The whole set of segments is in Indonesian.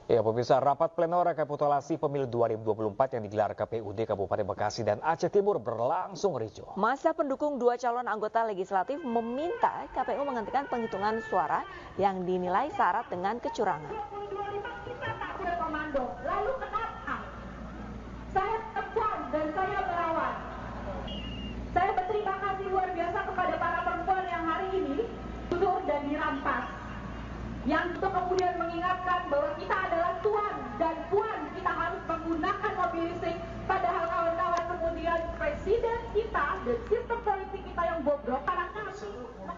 Ya, pemirsa, rapat pleno rekapitulasi pemilu 2024 yang digelar KPUD Kabupaten Bekasi dan Aceh Timur berlangsung ricuh. Masa pendukung dua calon anggota legislatif meminta KPU menghentikan penghitungan suara yang dinilai syarat dengan kecurangan. Lalu kenapa saya tekan dan saya melawan? Saya berterima kasih luar biasa kepada para perempuan yang hari ini jujur dan dirampas. Yang itu kemudian mengingatkan bahwa kita adalah tuan dan puan, kita harus menggunakan mobil listrik. Padahal kawan-kawan kemudian presiden kita dan sistem politik kita yang bobrok.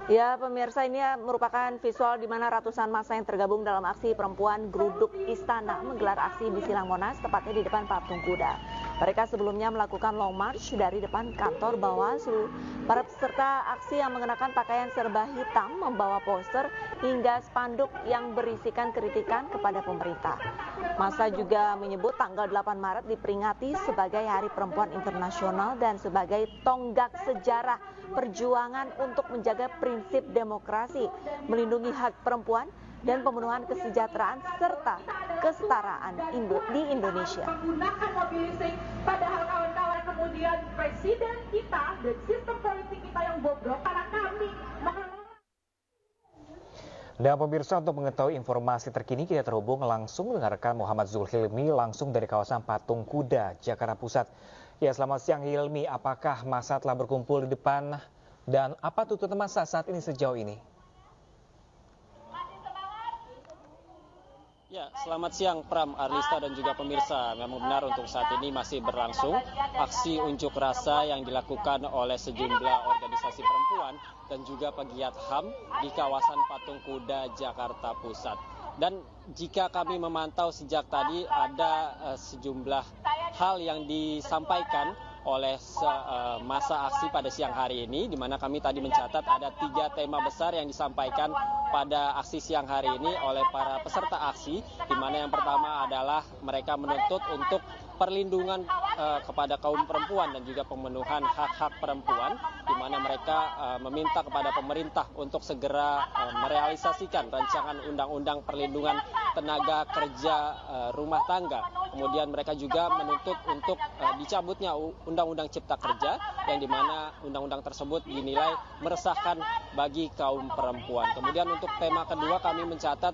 Ya, pemirsa, ini merupakan visual di mana ratusan massa yang tergabung dalam aksi perempuan Geruduk Istana menggelar aksi di Silang Monas, tepatnya di depan Patung Kuda. Mereka sebelumnya melakukan long march dari depan kantor Bawaslu. Para peserta aksi yang mengenakan pakaian serba hitam membawa poster hingga spanduk yang berisikan kritikan kepada pemerintah. Massa juga menyebut tanggal 8 Maret diperingati sebagai Hari Perempuan Internasional dan sebagai tonggak sejarah perjuangan untuk menjaga prinsip demokrasi, melindungi hak perempuan, dan pemenuhan kesejahteraan serta kesetaraan di Indonesia. Menggunakan mobil listrik, padahal kawan-kawan kemudian presiden kita dan sistem politik kita yang bobrok karena kami Dan pemirsa, untuk mengetahui informasi terkini kita terhubung langsung dengan rekan Muhammad Zulhilmi langsung dari kawasan Patung Kuda, Jakarta Pusat. Ya, selamat siang Hilmi, apakah massa telah berkumpul di depan dan apa tuntutan massa saat ini sejauh ini? Ya, selamat siang Pram, Arlista dan juga pemirsa. Memang benar untuk saat ini masih berlangsung aksi unjuk rasa yang dilakukan oleh sejumlah organisasi perempuan dan juga pegiat HAM di kawasan Patung Kuda, Jakarta Pusat. Dan jika kami memantau sejak tadi ada sejumlah hal yang disampaikan oleh masa aksi pada siang hari ini, di mana kami tadi mencatat ada 3 tema besar yang disampaikan pada aksi siang hari ini oleh para peserta aksi, di mana yang pertama adalah mereka menuntut untuk perlindungan kepada kaum perempuan dan juga pemenuhan hak-hak perempuan, di mana mereka meminta kepada pemerintah untuk segera merealisasikan rancangan undang-undang perlindungan tenaga kerja rumah tangga. Kemudian mereka juga menuntut untuk dicabutnya Undang-Undang Cipta Kerja, yang dimana undang-undang tersebut dinilai meresahkan bagi kaum perempuan. Kemudian untuk tema kedua kami mencatat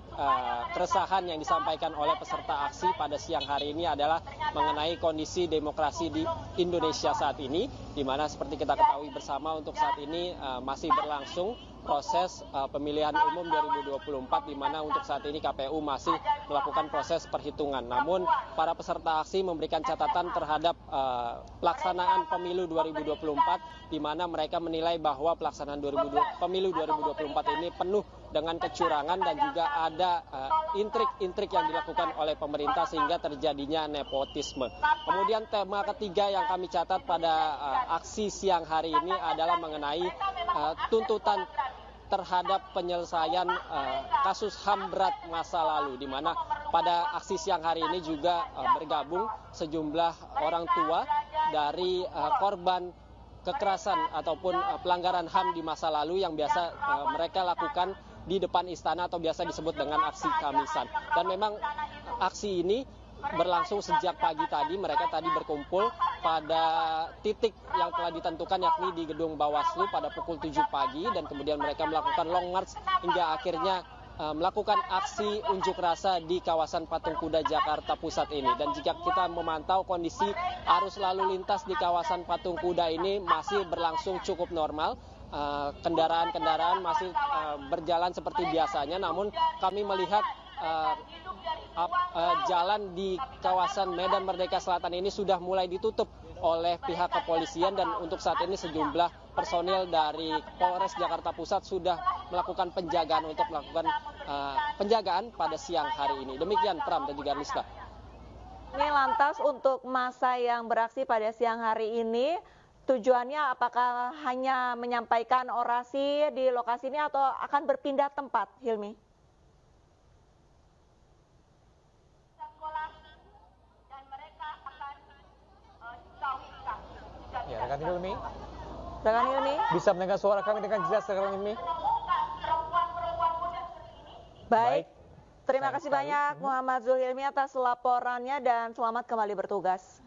keresahan yang disampaikan oleh peserta aksi pada siang hari ini adalah mengenai kondisi demokrasi di Indonesia saat ini, di mana seperti kita ketahui bersama untuk saat ini masih berlangsung proses pemilihan umum 2024, di mana untuk saat ini KPU masih melakukan proses perhitungan. Namun para peserta aksi memberikan catatan terhadap pelaksanaan pemilu 2024, di mana mereka menilai bahwa pelaksanaan pemilu 2024 ini penuh dengan kecurangan dan juga ada intrik-intrik yang dilakukan oleh pemerintah sehingga terjadinya nepotisme. Kemudian tema ketiga yang kami catat pada aksi siang hari ini adalah mengenai tuntutan terhadap penyelesaian kasus HAM berat masa lalu, di mana pada aksi siang hari ini juga bergabung sejumlah orang tua dari korban kekerasan ataupun pelanggaran HAM di masa lalu yang biasa mereka lakukan di depan istana atau biasa disebut dengan aksi Kamisan. Dan memang aksi ini berlangsung sejak pagi tadi. Mereka tadi berkumpul pada titik yang telah ditentukan, yakni di gedung Bawaslu pada pukul 7 pagi, dan kemudian mereka melakukan long march hingga akhirnya melakukan aksi unjuk rasa di kawasan Patung Kuda, Jakarta Pusat ini. Dan jika kita memantau kondisi arus lalu lintas di kawasan Patung Kuda ini masih berlangsung cukup normal. Kendaraan-kendaraan masih berjalan seperti biasanya, namun kami melihat jalan di kawasan Medan Merdeka Selatan ini sudah mulai ditutup oleh pihak kepolisian, dan untuk saat ini sejumlah personil dari Polres Jakarta Pusat sudah melakukan penjagaan untuk melakukan penjagaan pada siang hari ini. Demikian Pram dan juga Arlista. Ini lantas untuk massa yang beraksi pada siang hari ini, tujuannya apakah hanya menyampaikan orasi di lokasi ini atau akan berpindah tempat, Hilmi? Ya, rekan Hilmi. Bisa mendengar suara kami dengan jelas, rekan Hilmi? Baik. Terima kasih banyak Muhammad Zulhilmi atas laporannya dan selamat kembali bertugas.